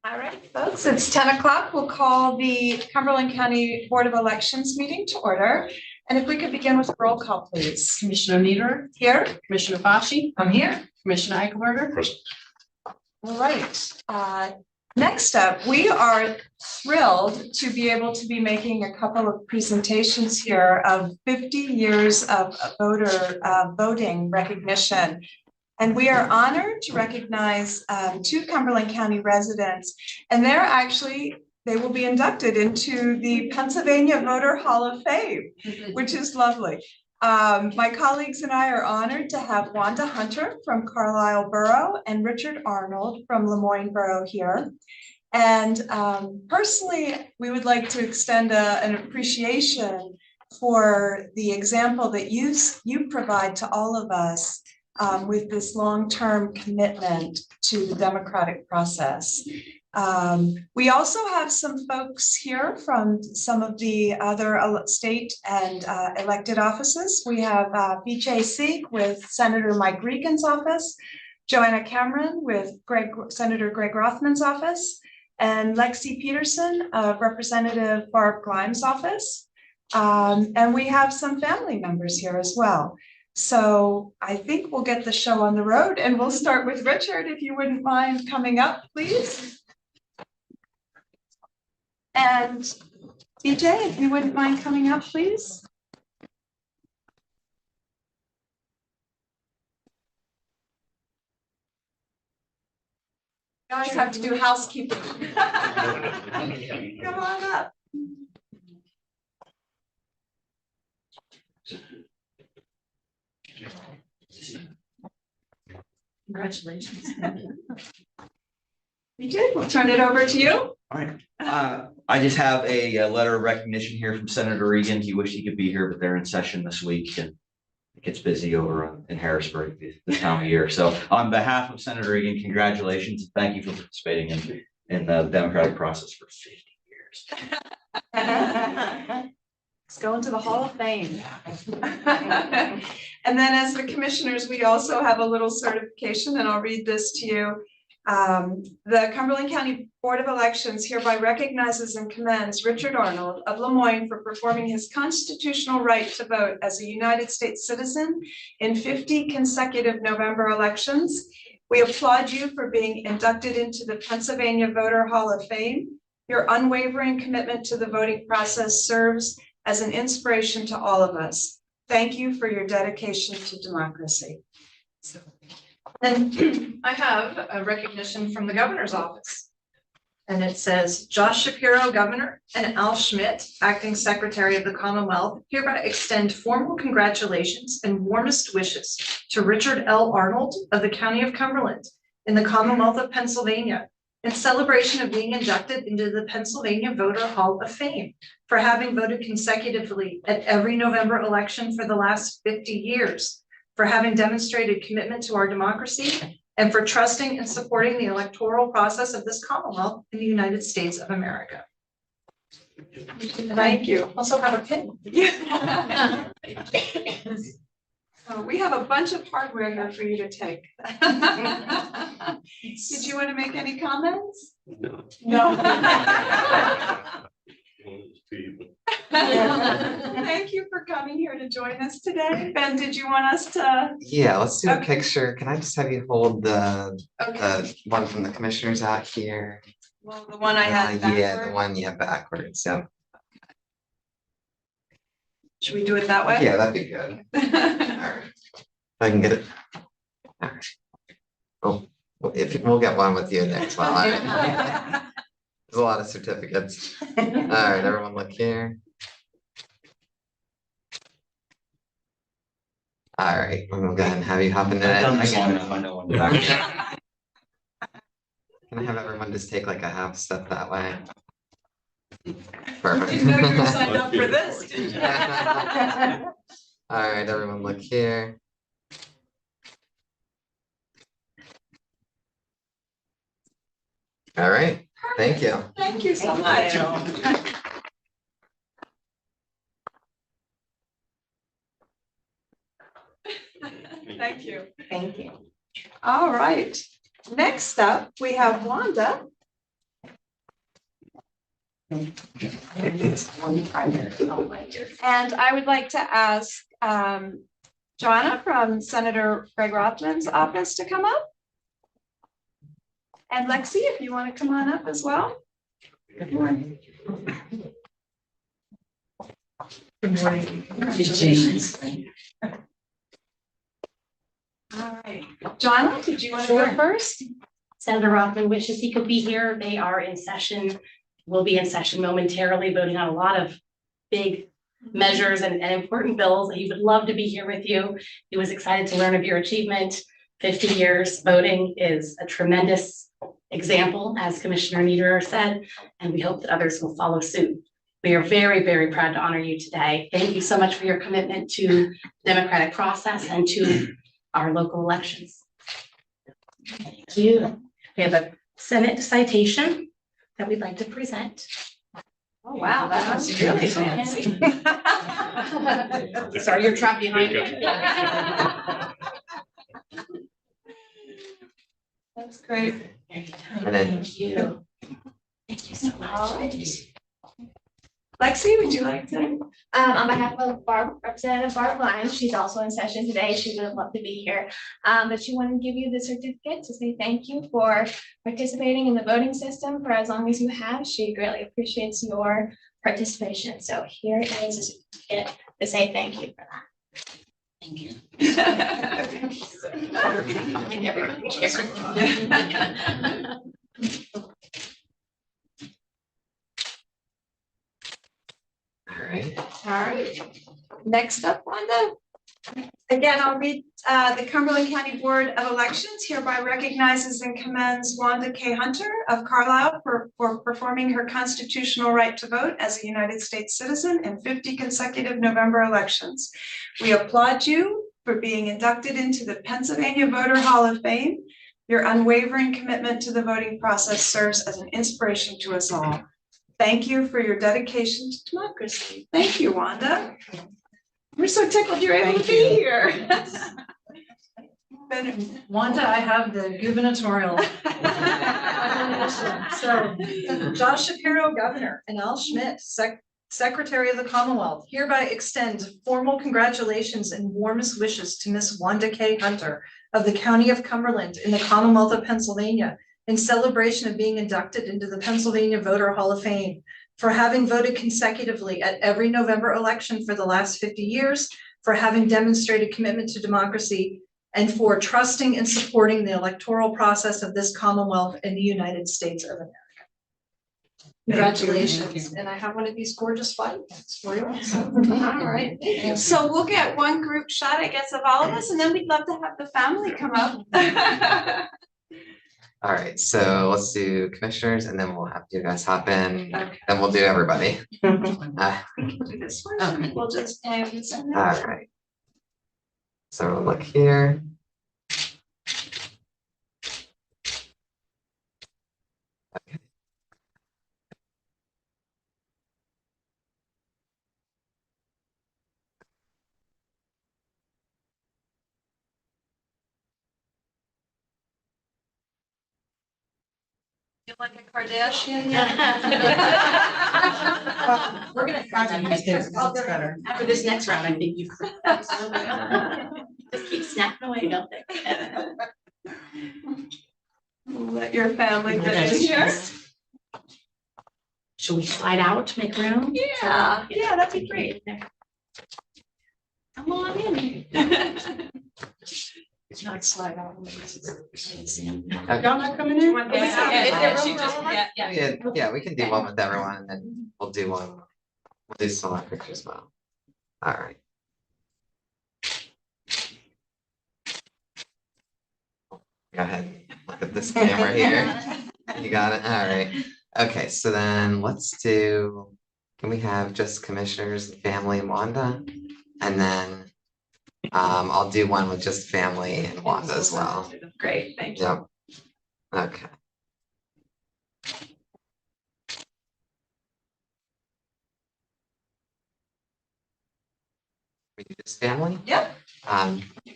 All right, folks, it's 10 o'clock. We'll call the Cumberland County Board of Elections meeting to order. And if we could begin with roll call, please. Commissioner Nieder, Here. Commissioner Fashi, I'm here. Commissioner Eichelberger. Present. All right. Next up, we are thrilled to be able to be making a couple of presentations here of 50 years of voting recognition. And we are honored to recognize two Cumberland County residents, and they will be inducted into the Pennsylvania Voter Hall of Fame, which is lovely. My colleagues and I are honored to have Wanda Hunter from Carlisle Borough and Richard Arnold from Lemoyne Borough here. And personally, we would like to extend an appreciation for the example that you provide to all of us with this long-term commitment to the democratic process. We also have some folks here from some of the other state and elected offices. We have BJ Sieg with Senator Mike Regan's office, Joanna Cameron with Senator Greg Rothman's office, and Lexi Peterson of Representative Barb Grimes' office. And we have some family members here as well. So I think we'll get the show on the road, and we'll start with Richard, if you wouldn't mind coming up, please. And BJ, if you wouldn't mind coming up, please. You always have to do housekeeping. Come on up. Congratulations. BJ, we'll turn it over to you. All right. I just have a letter of recognition here from Senator Regan. He wished he could be here, but they're in session this week and it gets busy over in Harrisburg this time of year. So on behalf of Senator Regan, congratulations and thank you for participating in the democratic process for 50 years. Let's go into the Hall of Fame. And then as the commissioners, we also have a little certification, and I'll read this to you. The Cumberland County Board of Elections hereby recognizes and commends Richard Arnold of Lemoyne for performing his constitutional right to vote as a United States citizen in 50 consecutive November elections. We applaud you for being inducted into the Pennsylvania Voter Hall of Fame. Your unwavering commitment to the voting process serves as an inspiration to all of us. Thank you for your dedication to democracy. So, and I have a recognition from the governor's office. And it says, Josh Shapiro, Governor, and Al Schmidt, Acting Secretary of the Commonwealth, hereby extend formal congratulations and warmest wishes to Richard L. Arnold of the County of Cumberland in the Commonwealth of Pennsylvania in celebration of being inducted into the Pennsylvania Voter Hall of Fame for having voted consecutively at every November election for the last 50 years, for having demonstrated commitment to our democracy, and for trusting and supporting the electoral process of this Commonwealth in the United States of America. Thank you. Also have a pin. Yeah. So we have a bunch of hardware here for you to take. Did you want to make any comments? No. No. Thank you for coming here to join us today. Ben, did you want us to? Yeah, let's do a picture. Can I just have you hold the one from the commissioners out here? Well, the one I had. Yeah, the one you have backwards. Yeah. Should we do it that way? Yeah, that'd be good. All right. I can get it. All right. Oh, we'll get one with you next one. All right. There's a lot of certificates. All right, everyone look here. All right, we'll go ahead and have you hop into it. I know when back. Can I have everyone just take like a half step that way? Perfect. You know you signed up for this, didn't you? All right, everyone look here. All right, thank you. Thank you so much. Thank you. Thank you. All right. Next up, we have Wanda. And I would like to ask Joanna from Senator Greg Rothman's office to come up. And Lexi, if you want to come on up as well. Good morning. Good morning. All right, Joanna, did you want to go first? Senator Rothman wishes he could be here. They are in session, will be in session momentarily, voting on a lot of big measures and important bills. He would love to be here with you. He was excited to learn of your achievement. 50 years voting is a tremendous example, as Commissioner Niederer said, and we hope that others will follow suit. We are very, very proud to honor you today. Thank you so much for your commitment to the democratic process and to our local elections. Thank you. We have a Senate citation that we'd like to present. Oh, wow, that was really fancy. Sorry, you're trapped behind me. That's great. And then Thank you. Thank you so All much. right. Lexi, would you like to? On behalf of Representative Barb Lyons, she's also in session today. She would love to be here. But she wanted to give you the certificate to say thank you for participating in the voting system for as long as you have. She greatly appreciates your participation. So here is a certificate to say thank you for that. Thank you. all right. All right. Next up, Wanda. Again, I'll read the Cumberland County Board of Elections hereby recognizes and commends Wanda K. Hunter of Carlisle for performing her constitutional right to vote as a United States citizen in 50 consecutive November elections. We applaud you for being inducted into the Pennsylvania Voter Hall of Fame. Your unwavering commitment to the voting process serves as an inspiration to us all. Thank you for your dedication to democracy. Thank you, Wanda. We're so tickled you're able to be here. Wanda, I have the gubernatorial. So Josh Shapiro, Governor, and Al Schmidt, Secretary of the Commonwealth, hereby extend formal congratulations and warmest wishes to Miss Wanda K. Hunter of the County of Cumberland in the Commonwealth of Pennsylvania in celebration of being inducted into the Pennsylvania Voter Hall of Fame, for having voted consecutively at every November election for the last 50 years, for having demonstrated commitment to democracy, and for trusting and supporting the electoral process of this Commonwealth and the United States of America. Congratulations. And I have one of these gorgeous flag pens for you. All right, thank you. So we'll get one group shot, I guess, of all of us, and then we'd love to have the family come up. All right, so let's do commissioners and then we'll have you guys hop in, Okay. then we'll do everybody. We can do this one. We'll just have this in there. All right. So look here. Okay. Feel like a Kardashian? We're gonna after this next round, I think you just keep snapping away, don't they? Let your family finish here. Should we slide out to make room? Yeah, yeah, that'd be great. Come on in. It's not slide out. Okay. Y'all not coming in? Yeah, we can do one with everyone and then we'll do one. We'll do select pictures as well. All right. Go ahead, look at this camera here. You got it, all right. Okay, so then let's do, can we have just commissioners, family and Wanda? And then I'll do one with just family and Wanda as well. Great, thank you. Yep. Okay. We do this family? Yep.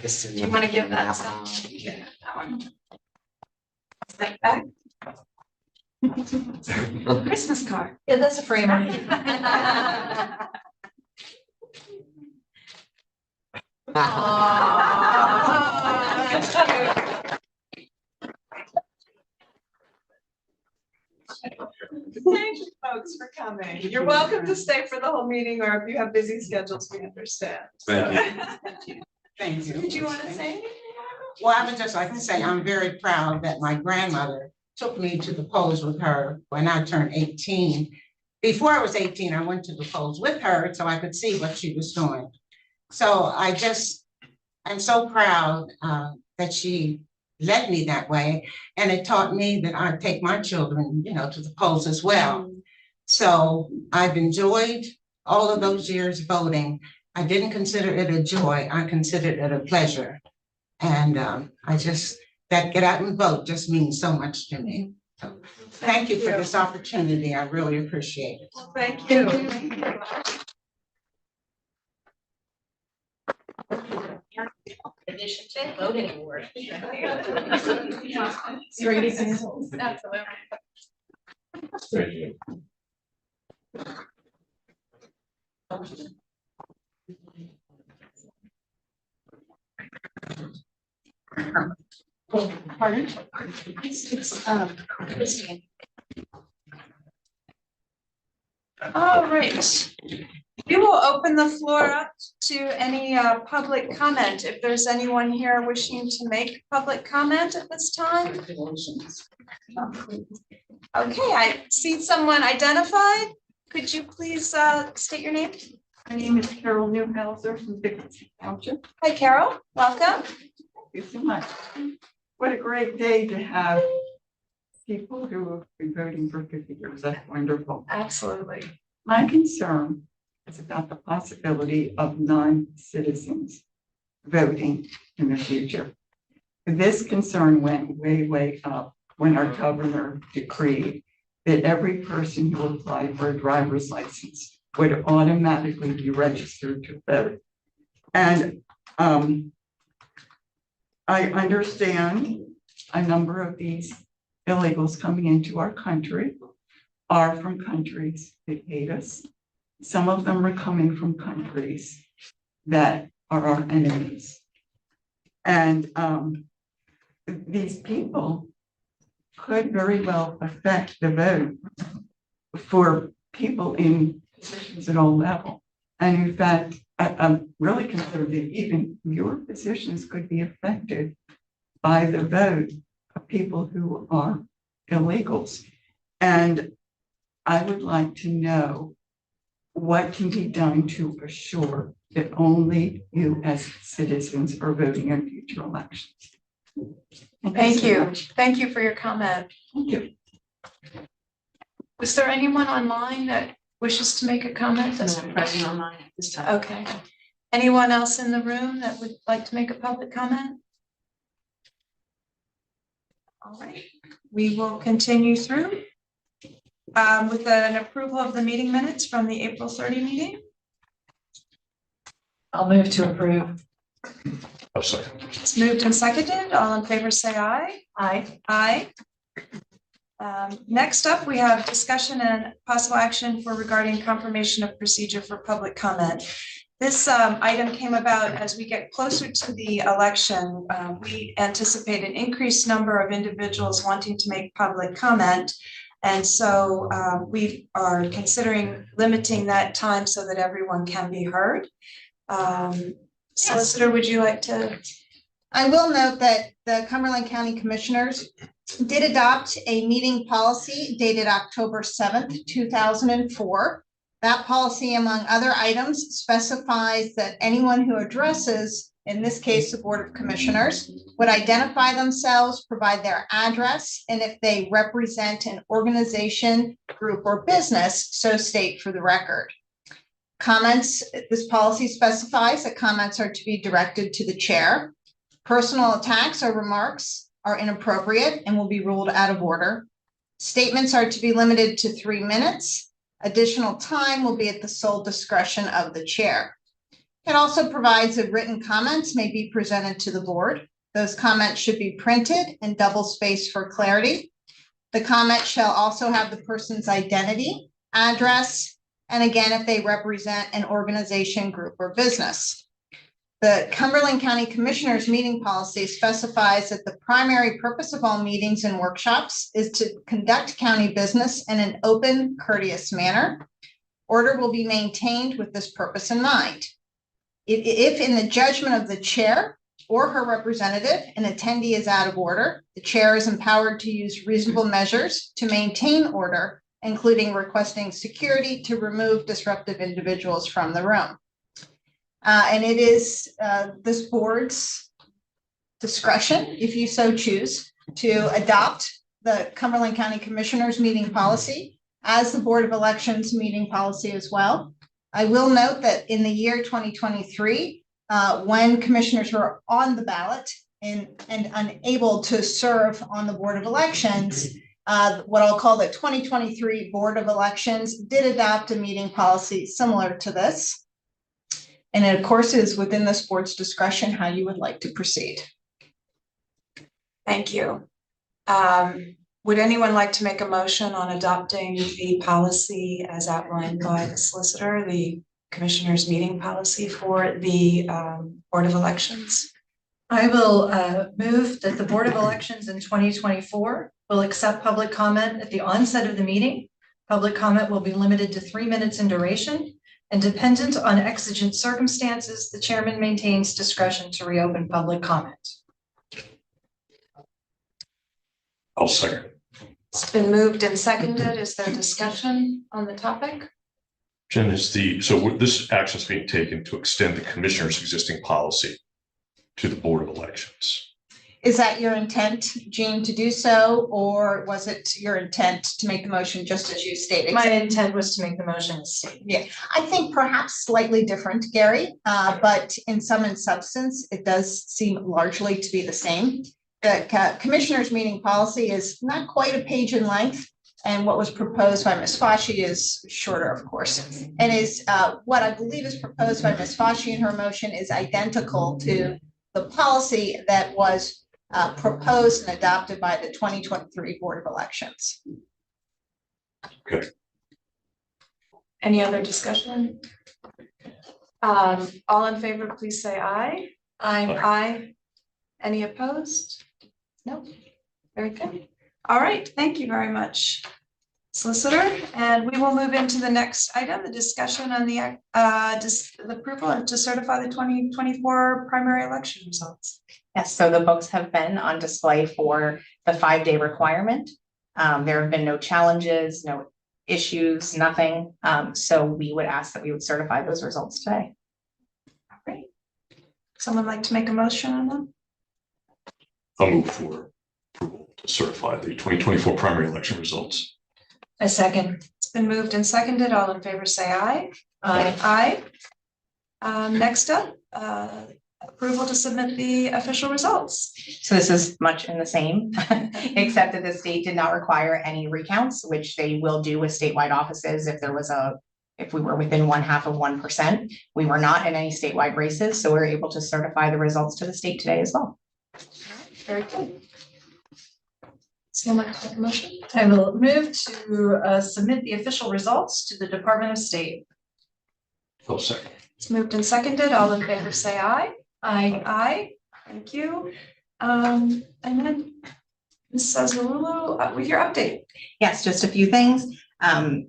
This is Do you want to give that one. some? Yeah, that one. Step back. Christmas card. Yeah, that's a framer. Thank you, folks, for coming. You're welcome to stay for the whole meeting, or if you have busy schedules, we understand. Thank you. Thank you. Did you want to say anything? Well, I would just like to say I'm very proud that my grandmother took me to the polls with her when I turned 18. Before I was 18, I went to the polls with her so I could see what she was doing. So I'm so proud that she led me that way. And it taught me that I take my children, to the polls as well. So I've enjoyed all of those years voting. I didn't consider it a joy. I considered it a pleasure. And that get out and vote just means so much to me. So thank you for this opportunity. I really appreciate it. Thank you. Addition to voting award. Great examples. Absolutely. Pardon? All right. We will open the floor up to any public comment. If there's anyone here wishing to make public comment at this time. Okay, I see someone identified. Could you please state your name? My name is Carol Newhouser from Dickinson Township. Hi, Carol. Welcome. Thank you so much. What a great day to have people who have been voting for 50 years. That's wonderful. Absolutely. My concern is about the possibility of non-citizens voting in the future. This concern went way, way up when our governor decreed that every person who applied for a driver's license would automatically be registered to vote. And I understand a number of these illegals coming into our country are from countries that hate us. Some of them are coming from countries that are our enemies. And these people could very well affect the vote for people in positions at all levels. And in fact, I'm really concerned that even your positions could be affected by the vote of people who are illegals. And I would like to know what can be done to assure that only you as citizens are voting in future elections. Thank so you. much. Thank you for your comment. Thank you. Was there anyone online that wishes to make a comment? Present online at this time. Okay. Anyone else in the room that would like to make a public comment? All right, we will continue through with an approval of the meeting minutes from the April 30 meeting. I'll move to approve. It's moved and seconded. All in favor, say aye. Aye. Aye. Next up, we have discussion and possible action for regarding confirmation of procedure for public comment. This item came about as we get closer to the election. We anticipate an increased number of individuals wanting to make public comment. And so we are considering limiting that time so that everyone can be heard. Solicitor, would you like to? I will note that the Cumberland County Commissioners did adopt a meeting policy dated October 7th, 2004. That policy, among other items, specifies that anyone who addresses, in this case, the Board of Commissioners, would identify themselves, provide their address, and if they represent an organization, group, or business, so state for the record. Comments, this policy specifies that comments are to be directed to the chair. Personal attacks or remarks are inappropriate and will be ruled out of order. Statements are to be limited to 3 minutes. Additional time will be at the sole discretion of the chair. It also provides that written comments may be presented to the board. Those comments should be printed and double spaced for clarity. The comment shall also have the person's identity, address, and again, if they represent an organization, group, or business. The Cumberland County Commissioners meeting policy specifies that the primary purpose of all meetings and workshops is to conduct county business in an open, courteous manner. Order will be maintained with this purpose in mind. If in the judgment of the chair or her representative, an attendee is out of order, the chair is empowered to use reasonable measures to maintain order, including requesting security to remove disruptive individuals from the room. And it is this board's discretion, if you so choose, to adopt the Cumberland County Commissioners meeting policy as the Board of Elections meeting policy as well. I will note that in the year 2023, when commissioners were on the ballot and unable to serve on the Board of Elections, what I'll call the 2023 Board of Elections did adopt a meeting policy similar to this. And it, of course, is within this board's discretion how you would like to proceed. Thank you. Would anyone like to make a motion on adopting the policy as outlined by the solicitor, the commissioners meeting policy for the Board of Elections? I will move that the Board of Elections in 2024 will accept public comment at the onset of the meeting. Public comment will be limited to 3 minutes in duration, and dependent on exigent circumstances, the chairman maintains discretion to reopen public comment. I'll second. It's been moved and seconded. Is there discussion on the topic? Jen, this action is being taken to extend the commissioner's existing policy to the Board of Elections. Is that your intent, Jean, to do so, or was it your intent to make the motion just as you stated? My intent was to make the motion as stated. Yeah, I think perhaps slightly different, Gary, but in sum and substance, it does seem largely to be the same. The commissioners meeting policy is not quite a page in length, and what was proposed by Ms. Fauci is shorter, of course, and is what I believe is proposed by Ms. Fauci in her motion is identical to the policy that was proposed and adopted by the 2023 Board of Elections. Okay. Any other discussion? All in favor, please say aye. Aye. Aye. Any opposed? No. Very good. All right, thank you very much, Solicitor. And we will move into the next item, the discussion on the approval to certify the 2024 primary election results. Yes, so the books have been on display for the 5-day requirement. There have been no challenges, no issues, nothing. So we would ask that we would certify those results today. All right. Someone like to make a motion on them? I'll move for approval to certify the 2024 primary election results. A second. It's been moved and seconded. All in favor, say aye. Aye. Aye. Next up, approval to submit the official results. So this is much in the same, except that the state did not require any recounts, which they will do with statewide offices if we were within 0.5%. We were not in any statewide races, so we're able to certify the results to the state today as well. Very good. Someone like to make a motion? I will move to submit the official results to the Department of State. I'll second. It's moved and seconded. All in favor, say aye. Aye. Aye. Thank you. And then Ms. Sazalulu, with your update. Yes, just a few things.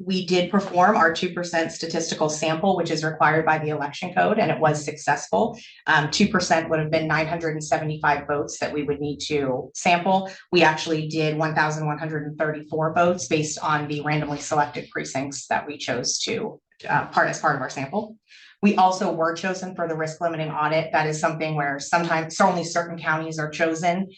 We did perform our 2% statistical sample, which is required by the election code, and it was successful. 2% would have been 975 votes that we would need to sample. We actually did 1,134 votes based on the randomly selected precincts that we chose to as part of our sample. We also were chosen for the risk limiting audit. That is something where sometimes only certain counties are chosen.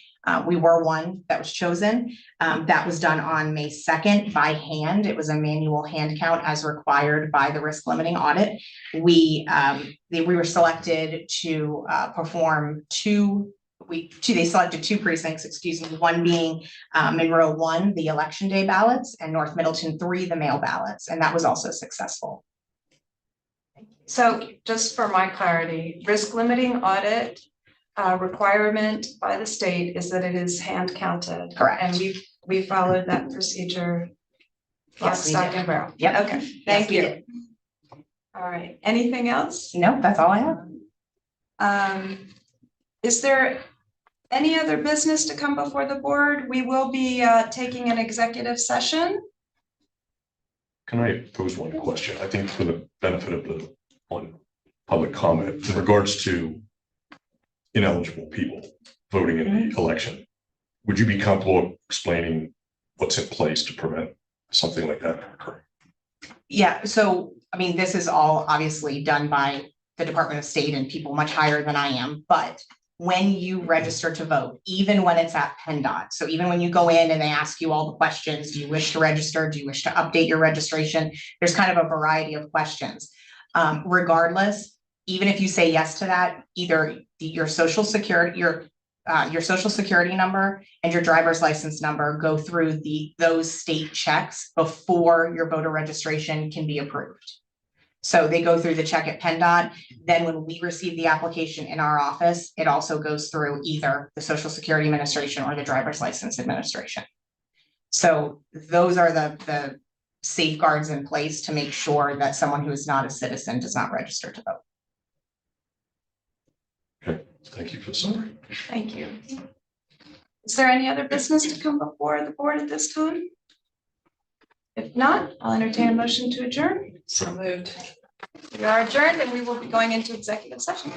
We were one that was chosen. That was done on May 2nd by hand. It was a manual hand count as required by the risk limiting audit. We were selected to perform they selected 2 precincts, excuse me, one being Monroe 1, the election day ballots, and North Middleton 3, the mail ballots, and that was also successful. So just for my clarity, risk limiting audit requirement by the state is that it is hand counted. Correct. And we've we followed that procedure. Lock, Yes, we stock, did. and barrel. Yep. Okay, Yes, thank we you. did. All right, anything else? No, that's all I have. Is there any other business to come before the board? We will be taking an executive session. Can I pose one question? I think for the benefit of the one public comment in regards to ineligible people voting in the election. Would you be comfortable explaining what's in place to prevent something like that from occurring? Yeah, so, I mean, this is all obviously done by the Department of State and people much higher than I am, but when you register to vote, even when it's at PennDOT, so even when you go in and they ask you all the questions, do you wish to register? Do you wish to update your registration? There's kind of a variety of questions. Regardless, even if you say yes to that, either your social security number and your driver's license number go through those state checks before your voter registration can be approved. So they go through the check at PennDOT. Then when we receive the application in our office, it also goes through either the Social Security Administration or the Driver's License Administration. So those are the safeguards in place to make sure that someone who is not a citizen does not register to vote. Okay, thank you for the summary. Thank you. Is there any other business to come before the board at this time? If not, I'll entertain a motion to adjourn. So moved. We are adjourned and we will be going into executive session.